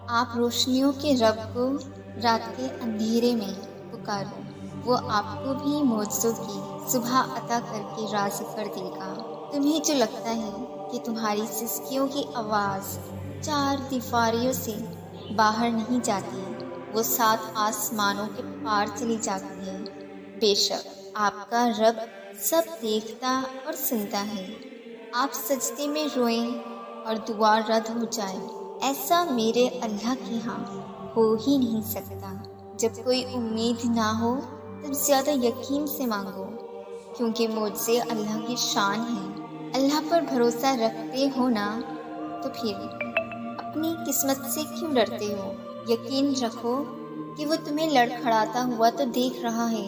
آپ روشنیوں کے رب کو رات کے اندھیرے میں پکارو، وہ آپ کو بھی معجزوں کی صبح عطا کر کے راضی کر دے گا۔ تمہیں جو لگتا ہے کہ تمہاری سسکیوں کی آواز چار دیواریوں سے باہر نہیں جاتی، وہ 7 آسمانوں کے پار چلی جاتی ہے۔ بے شک آپ کا رب سب دیکھتا اور سنتا ہے۔ آپ سجدے میں روئیں اور دعا رد ہو جائے، ایسا میرے اللہ کے ہاں ہو ہی نہیں سکتا۔ جب کوئی امید نہ ہو تب زیادہ یقین سے مانگو، کیونکہ معجزے اللہ کی شان ہے۔ اللہ پر بھروسہ رکھتے ہو نا، تو پھر اپنی قسمت سے کیوں ڈرتے ہو؟ یقین رکھو کہ وہ تمہیں لڑکھڑاتا ہوا تو دیکھ رہا ہے،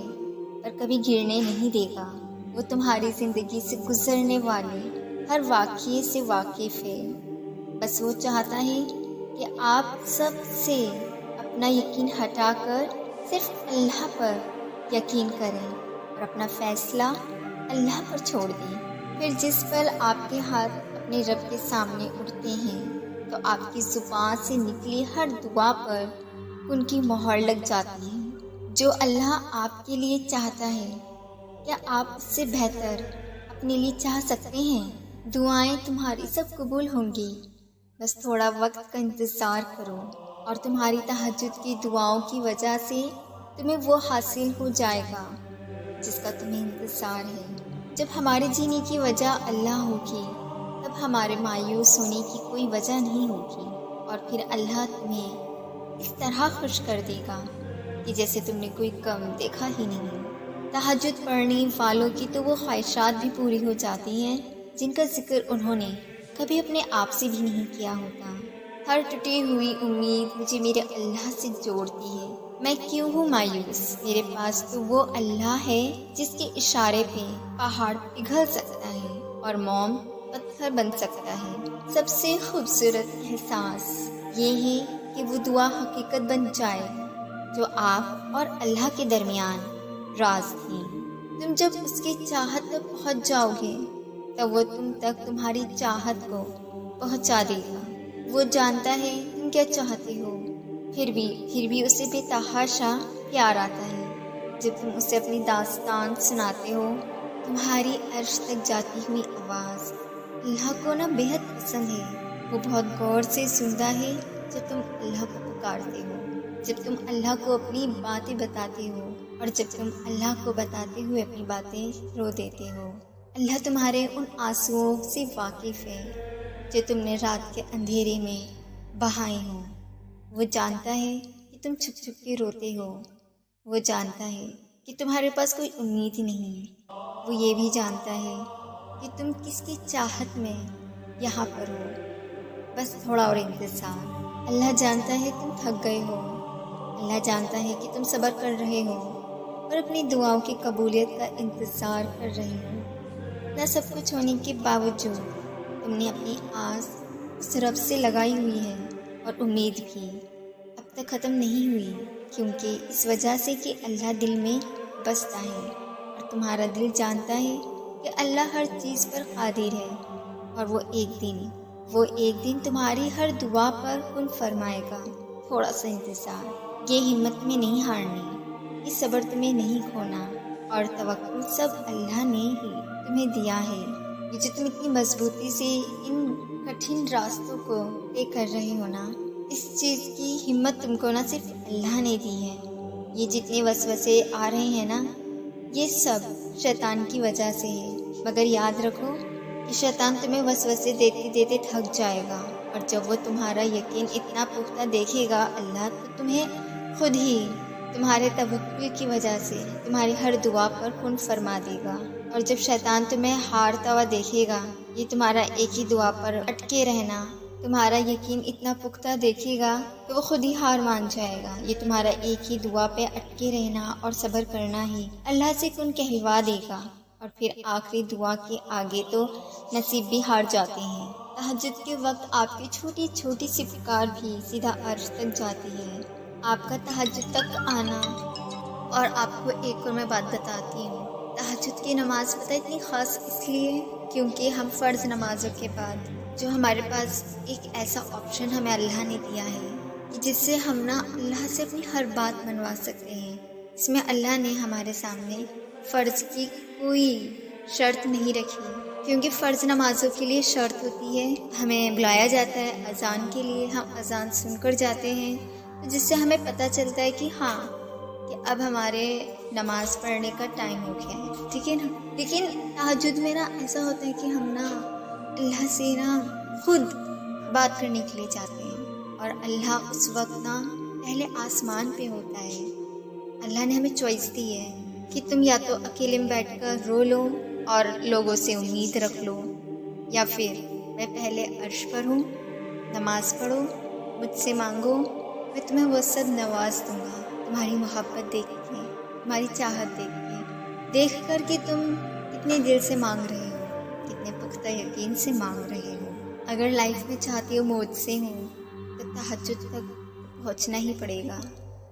پر کبھی گرنے نہیں دے گا۔ وہ تمہاری زندگی سے گزرنے والے ہر واقعے سے واقف ہے۔ بس وہ چاہتا ہے کہ آپ سب سے اپنا یقین ہٹا کر صرف اللہ پر یقین کریں اور اپنا فیصلہ اللہ پر چھوڑ دیں۔ پھر جس پل آپ کے ہاتھ اپنے رب کے سامنے اٹھتے ہیں تو آپ کی زبان سے نکلی ہر دعا پر ان کی مہر لگ جاتی ہے۔ جو اللہ آپ کے لیے چاہتا ہے، کیا آپ اس سے بہتر اپنے لیے چاہ سکتے ہیں؟ دعائیں تمہاری سب قبول ہوں گی، بس تھوڑا وقت کا انتظار کرو، اور تمہاری تہجد کی دعاؤں کی وجہ سے تمہیں وہ حاصل ہو جائے گا جس کا تمہیں انتظار ہے۔ جب ہمارے جینے کی وجہ اللہ ہوگی تب ہمارے مایوس ہونے کی کوئی وجہ نہیں ہوگی، اور پھر اللہ تمہیں اس طرح خوش کر دے گا کہ جیسے تم نے کوئی کم دیکھا ہی نہیں۔ تہجد پڑھنے والوں کی تو وہ خواہشات بھی پوری ہو جاتی ہیں جن کا ذکر انہوں نے کبھی اپنے آپ سے بھی نہیں کیا ہوتا۔ ہر ٹوٹی ہوئی امید مجھے میرے اللہ سے جوڑتی ہے۔ میں کیوں ہوں مایوس؟ میرے پاس تو وہ اللہ ہے جس کے اشارے پہ پہاڑ پگھل سکتا ہے اور موم پتھر بن سکتا ہے۔ سب سے خوبصورت احساس یہ ہے کہ وہ دعا حقیقت بن جائے جو آپ اور اللہ کے درمیان راز تھی۔ تم جب اس کی چاہت تک پہنچ جاؤ گے تب وہ تم تک تمہاری چاہت کو پہنچا دے گا۔ وہ جانتا ہے تم کیا چاہتے ہو، پھر بھی اسے بے تحاشا پیار آتا ہے۔ جب تم اسے اپنی داستان سناتے ہو، تمہاری عرش تک جاتی ہوئی آواز اللہ کو نا بےحد پسند ہے۔ وہ بہت غور سے سنتا ہے جب تم اللہ کو پکارتے ہو، جب تم اللہ کو اپنی باتیں بتاتے ہو، اور جب تم اللہ کو بتاتے ہوئے اپنی باتیں رو دیتے ہو۔ اللہ تمہارے ان آنسوؤں سے واقف ہے جو تم نے رات کے اندھیرے میں بہائے ہوں۔ وہ جانتا ہے کہ تم چھپ چھپ کے روتے ہو۔ وہ جانتا ہے کہ تمہارے پاس کوئی امید ہی نہیں ہے۔ وہ یہ بھی جانتا ہے کہ تم کس کی چاہت میں یہاں پر ہو۔ بس تھوڑا اور انتظار۔ اللہ جانتا ہے تم تھک گئے ہو۔ اللہ جانتا ہے کہ تم صبر کر رہے ہو اور اپنی دعاؤں کی قبولیت کا انتظار کر رہے ہو۔ نہ سب کچھ ہونے کے باوجود تم نے اپنی آس اس رب سے لگائی ہوئی ہے، اور امید بھی اب تک ختم نہیں ہوئی، کیونکہ اس وجہ سے کہ اللہ دل میں بستا ہے، اور تمہارا دل جانتا ہے کہ اللہ ہر چیز پر قادر ہے، اور وہ ایک دن تمہاری ہر دعا پر کن فرمائے گا۔ تھوڑا سا انتظار، یہ ہمت میں نہیں ہارنی، یہ صبر تمہیں نہیں کھونا، اور توکل سب اللہ نے ہی تمہیں دیا ہے۔ یہ جو تم اتنی مضبوطی سے ان کٹھن راستوں کو طے کر رہے ہو نا، اس چیز کی ہمت تم کو نہ صرف اللہ نے دی ہے۔ یہ جتنے وسوسے آ رہے ہیں نا، یہ سب شیطان کی وجہ سے ہے، مگر یاد رکھو کہ شیطان تمہیں وسوسے دیتے دیتے تھک جائے گا، اور جب وہ تمہارا یقین اتنا پختہ دیکھے گا اللہ، تو تمہیں خود ہی تمہارے توکل کی وجہ سے تمہاری ہر دعا پر کن فرما دے گا۔ اور جب شیطان تمہیں ہارتا ہوا دیکھے گا، یہ تمہارا ایک ہی دعا پر اٹکے رہنا، تمہارا یقین اتنا پختہ دیکھے گا کہ وہ خود ہی ہار مان جائے گا۔ یہ تمہارا ایک ہی دعا پہ اٹکے رہنا اور صبر کرنا ہی اللہ سے کن کہلوا دے گا، اور پھر آخری دعا کے آگے تو نصیب بھی ہار جاتے ہیں۔ تہجد کے وقت آپ کی چھوٹی چھوٹی سی پکار بھی سیدھا عرش تک جاتی ہے۔ آپ کا تہجد تک آنا، اور آپ کو ایک اور میں بات بتاتی ہوں، تہجد کی نماز پتہ اتنی خاص اس لیے کیونکہ ہم فرض نمازوں کے بعد جو ہمارے پاس ایک ایسا آپشن ہمیں اللہ نے دیا ہے کہ جس سے ہم نا اللہ سے اپنی ہر بات منوا سکتے ہیں۔ اس میں اللہ نے ہمارے سامنے فرض کی کوئی شرط نہیں رکھی، کیونکہ فرض نمازوں کے لیے شرط ہوتی ہے، ہمیں بلایا جاتا ہے اذان کے لیے، ہم اذان سن کر جاتے ہیں، جس سے ہمیں پتہ چلتا ہے کہ ہاں کہ اب ہمارے نماز پڑھنے کا ٹائم ہو گیا ہے، ٹھیک ہے نا۔ لیکن تہجد میں نا ایسا ہوتا ہے کہ ہم نا اللہ سے نا خود بات کرنے کے لیے جاتے ہیں، اور اللہ اس وقت نا پہلے آسمان پہ ہوتا ہے۔ اللہ نے ہمیں چوائس دی ہے کہ تم یا تو اکیلے میں بیٹھ کر رو لو اور لوگوں سے امید رکھ لو، یا پھر میں پہلے عرش پر ہوں، نماز پڑھو، مجھ سے مانگو، میں تمہیں وہ سب نواز دوں گا، تمہاری محبت دیکھ کے، تمہاری چاہت دیکھ کر کہ تم کتنے دل سے مانگ رہے ہو، کتنے پختہ یقین سے مانگ رہے ہو۔ اگر لائف میں چاہتی ہو موت سے ہوں تو تہجد تک پہنچنا ہی پڑے گا۔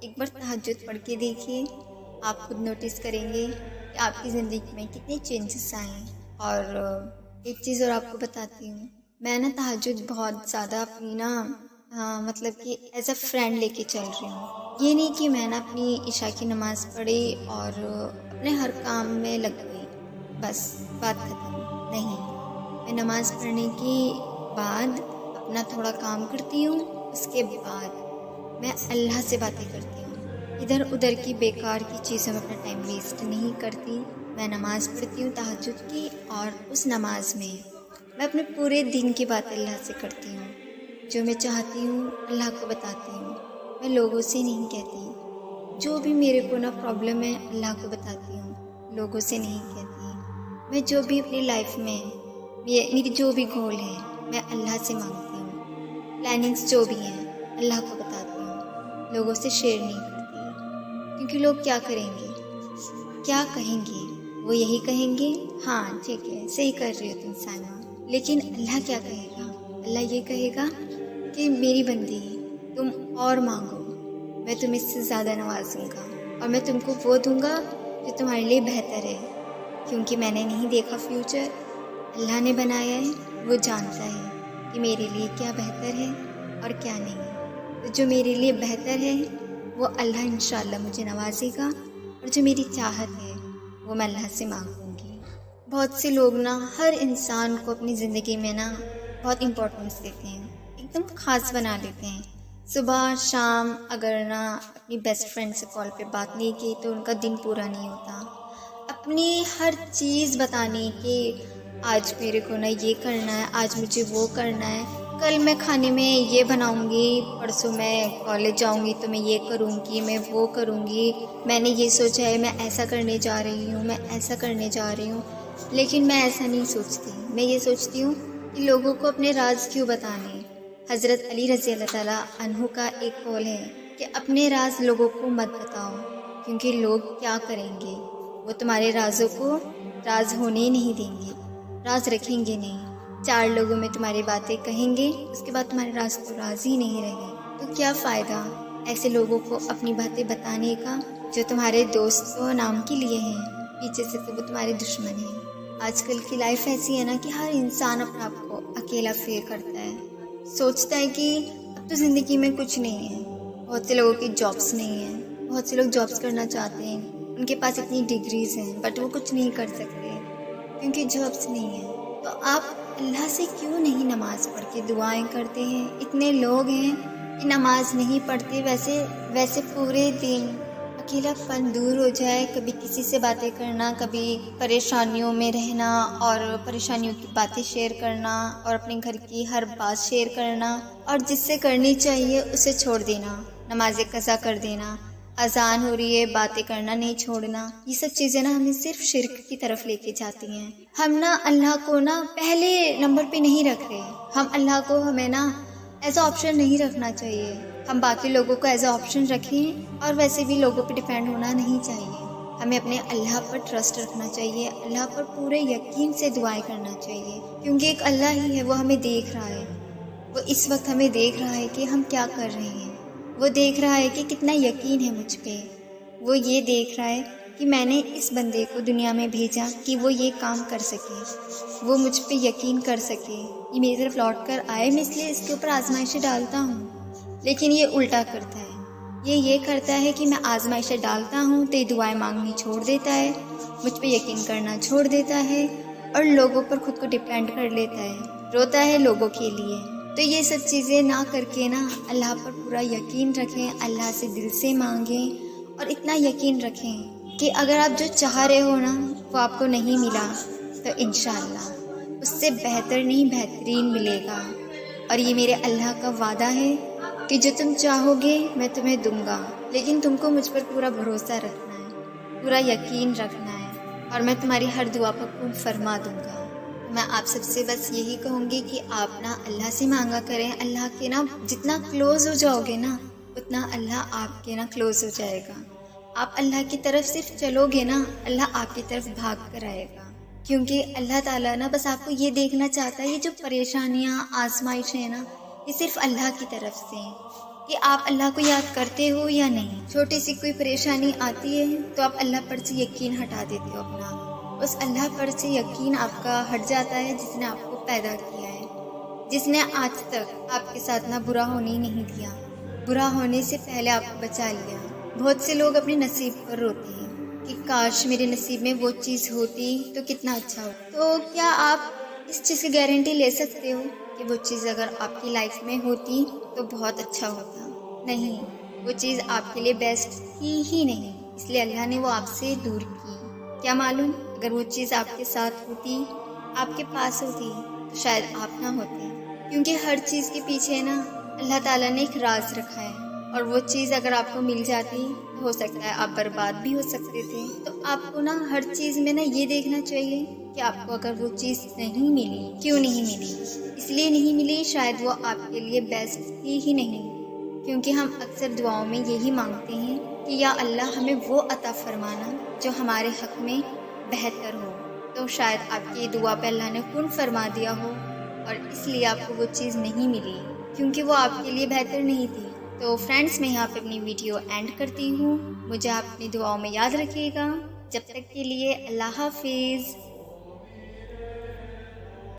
ایک بار تہجد پڑھ کے دیکھیے، آپ خود نوٹس کریں گے کہ آپ کی زندگی میں کتنے چینجز آئیں۔ اور ایک چیز اور آپ کو بتاتی ہوں، میں نا تہجد بہت زیادہ اپنی نا مطلب کہ ایز اے فرینڈ لے کے چل رہی ہوں۔ یہ نہیں کہ میں نا اپنی عشاء کی نماز پڑھی اور اپنے ہر کام میں لگ گئی، بس بات ختم، نہیں۔ میں نماز پڑھنے کے بعد اپنا تھوڑا کام کرتی ہوں، اس کے بعد میں اللہ سے باتیں کرتی ہوں، ادھر ادھر کی بیکار کی چیزوں میں اپنا ٹائم ویسٹ نہیں کرتی۔ میں نماز پڑھتی ہوں تہجد کی، اور اس نماز میں میں اپنے پورے دن کی باتیں اللہ سے کرتی ہوں، جو میں چاہتی ہوں اللہ کو بتاتی ہوں، میں لوگوں سے نہیں کہتی۔ جو بھی میرے کو نا پرابلم ہے اللہ کو بتاتی ہوں، لوگوں سے نہیں کہتی۔ میں جو بھی اپنی لائف میں میری جو بھی گول ہے میں اللہ سے مانگتی ہوں، پلاننگز جو بھی ہیں اللہ کو بتاتی ہوں، لوگوں سے شیئر نہیں کرتی، کیونکہ لوگ کیا کریں گے، کیا کہیں گے؟ وہ یہی کہیں گے ہاں ٹھیک ہے صحیح کر رہی ہو تم ثانیہ، لیکن اللہ کیا کہے گا؟ اللہ یہ کہے گا کہ میری بندی تم اور مانگو، میں تمہیں اس سے زیادہ نوازوں گا، اور میں تم کو وہ دوں گا جو تمہارے لیے بہتر ہے، کیونکہ میں نے نہیں دیکھا فیوچر، اللہ نے بنایا ہے، وہ جانتا ہے کہ میرے لیے کیا بہتر ہے اور کیا نہیں۔ تو جو میرے لیے بہتر ہے وہ اللہ انشاءاللہ مجھے نوازے گا، اور جو میری چاہت ہے وہ میں اللہ سے مانگوں گی۔ بہت سے لوگ نا ہر انسان کو اپنی زندگی میں نا بہت امپورٹنس دیتے ہیں، ایک دم خاص بنا لیتے ہیں۔ صبح شام اگر نا اپنی بیسٹ فرینڈ سے کال پہ بات نہیں کی تو ان کا دن پورا نہیں ہوتا۔ اپنی ہر چیز بتانے کہ آج میرے کو نا یہ کرنا ہے، آج مجھے وہ کرنا ہے، کل میں کھانے میں یہ بناؤں گی، پرسوں میں کالج جاؤں گی تو میں یہ کروں گی، میں وہ کروں گی، میں نے یہ سوچا ہے، میں ایسا کرنے جا رہی ہوں، میں ایسا کرنے جا رہی ہوں۔ لیکن میں ایسا نہیں سوچتی، میں یہ سوچتی ہوں کہ لوگوں کو اپنے راز کیوں بتانے۔ حضرت علی رضی اللہ تعالیٰ عنہ کا ایک قول ہے کہ اپنے راز لوگوں کو مت بتاؤ، کیونکہ لوگ کیا کریں گے، وہ تمہارے رازوں کو راز ہونے نہیں دیں گے، راز رکھیں گے نہیں۔ چار لوگوں میں تمہاری باتیں کہیں گے، اس کے بعد تمہارے راز کو راز ہی نہیں رہے، تو کیا فائدہ ایسے لوگوں کو اپنی باتیں بتانے کا جو تمہارے دوست تو نام کے لیے ہیں، پیچھے سے تو وہ تمہارے دشمن ہیں۔ آج کل کی لائف ایسی ہے نا کہ ہر انسان اپنے آپ کو اکیلا فیل کرتا ہے، سوچتا ہے کہ اب تو زندگی میں کچھ نہیں ہے۔ بہت سے لوگوں کی جابس نہیں ہیں، بہت سے لوگ جابس کرنا چاہتے ہیں، ان کے پاس اتنی ڈگریز ہیں بٹ وہ کچھ نہیں کر سکتے کیونکہ جابس نہیں ہیں۔ تو آپ اللہ سے کیوں نہیں نماز پڑھ کے دعائیں کرتے ہیں؟ اتنے لوگ ہیں کہ نماز نہیں پڑھتے، ویسے پورے دن اکیلا پن دور ہو جائے، کبھی کسی سے باتیں کرنا، کبھی پریشانیوں میں رہنا اور پریشانیوں کی باتیں شیئر کرنا، اور اپنے گھر کی ہر بات شیئر کرنا، اور جس سے کرنی چاہیے اسے چھوڑ دینا، نماز قضا کر دینا، اذان ہو رہی ہے باتیں کرنا نہیں چھوڑنا۔ یہ سب چیزیں نا ہمیں صرف شرک کی طرف لے کے جاتی ہیں۔ ہم نا اللہ کو نا پہلے نمبر پہ نہیں رکھ رہے، ہم اللہ کو ہمیں نا ایز اے آپشن نہیں رکھنا چاہیے۔ ہم باقی لوگوں کو ایز اے آپشن رکھیں، اور ویسے بھی لوگوں پہ ڈیپینڈ ہونا نہیں چاہیے۔ ہمیں اپنے اللہ پر ٹرسٹ رکھنا چاہیے، اللہ پر پورے یقین سے دعائیں کرنا چاہیے، کیونکہ ایک اللہ ہی ہے، وہ ہمیں دیکھ رہا ہے، وہ اس وقت ہمیں دیکھ رہا ہے کہ ہم کیا کر رہے ہیں، وہ دیکھ رہا ہے کہ کتنا یقین ہے مجھ پہ، وہ یہ دیکھ رہا ہے کہ میں نے اس بندے کو دنیا میں بھیجا کہ وہ یہ کام کر سکے، وہ مجھ پہ یقین کر سکے، یہ میری طرف لوٹ کر آئے، میں اس لیے اس کے اوپر آزمائشیں ڈالتا ہوں۔ لیکن یہ الٹا کرتا ہے، یہ کرتا ہے کہ میں آزمائشیں ڈالتا ہوں تو یہ دعائیں مانگنی چھوڑ دیتا ہے، مجھ پہ یقین کرنا چھوڑ دیتا ہے اور لوگوں پر خود کو ڈپینڈ کر لیتا ہے، روتا ہے لوگوں کے لیے۔ تو یہ سب چیزیں نہ کر کے نا اللہ پر پورا یقین رکھیں، اللہ سے دل سے مانگیں اور اتنا یقین رکھیں کہ اگر آپ جو چاہ رہے ہو نا وہ آپ کو نہیں ملا تو انشاءاللہ اس سے بہتر نہیں بہترین ملے گا۔ اور یہ میرے اللہ کا وعدہ ہے کہ جو تم چاہو گے میں تمہیں دوں گا، لیکن تم کو مجھ پر پورا بھروسہ رکھنا ہے، پورا یقین رکھنا ہے اور میں تمہاری ہر دعا پر کن فرما دوں گا۔ میں آپ سب سے بس یہی کہوں گی کہ آپ نا اللہ سے مانگا کریں، اللہ کے نا جتنا کلوز ہو جاؤ گے نا اتنا اللہ آپ کے نا کلوز ہو جائے گا۔ آپ اللہ کی طرف صرف چلو گے نا اللہ آپ کی طرف بھاگ کر آئے گا، کیونکہ اللہ تعالیٰ نا بس آپ کو یہ دیکھنا چاہتا ہے یہ جو پریشانیاں آزمائشیں ہیں نا یہ صرف اللہ کی طرف سے ہیں کہ آپ اللہ کو یاد کرتے ہو یا نہیں۔ چھوٹی سی کوئی پریشانی آتی ہے تو آپ اللہ پر سے یقین ہٹا دیتے ہو اپنا، اس اللہ پر سے یقین آپ کا ہٹ جاتا ہے جس نے آپ کو پیدا کیا ہے، جس نے آج تک آپ کے ساتھ نہ برا ہونے ہی نہیں دیا، برا ہونے سے پہلے آپ کو بچا لیا۔ بہت سے لوگ اپنے نصیب پر روتے ہیں کہ کاش میرے نصیب میں وہ چیز ہوتی تو کتنا اچھا ہوتا۔ تو کیا آپ اس چیز کی گارنٹی لے سکتے ہو کہ وہ چیز اگر آپ کی لائف میں ہوتی تو بہت اچھا ہوتا؟ نہیں، وہ چیز آپ کے لیے بیسٹ تھی ہی نہیں، اس لیے اللہ نے وہ آپ سے دور کی۔ کیا معلوم اگر وہ چیز آپ کے ساتھ ہوتی، آپ کے پاس ہوتی تو شاید آپ نہ ہوتے، کیونکہ ہر چیز کے پیچھے نا اللہ تعالیٰ نے ایک راز رکھا ہے، اور وہ چیز اگر آپ کو مل جاتی تو ہو سکتا ہے آپ برباد بھی ہو سکتے تھے۔ تو آپ کو نا ہر چیز میں نا یہ دیکھنا چاہیے کہ آپ کو اگر وہ چیز نہیں ملی کیوں نہیں ملی، اس لیے نہیں ملی شاید وہ آپ کے لیے بیسٹ تھی ہی نہیں، کیونکہ ہم اکثر دعاؤں میں یہی مانگتے ہیں کہ یا اللہ ہمیں وہ عطا فرمانا جو ہمارے حق میں بہتر ہو، تو شاید آپ کی دعا پہ اللہ نے کن فرما دیا ہو اور اس لیے آپ کو وہ چیز نہیں ملی کیونکہ وہ آپ کے لیے بہتر نہیں تھی۔ تو فرینڈس میں یہاں پہ اپنی ویڈیو اینڈ کرتی ہوں، مجھے آپ اپنی دعاؤں میں یاد رکھیے گا۔ جب تک کے لیے اللہ حافظ۔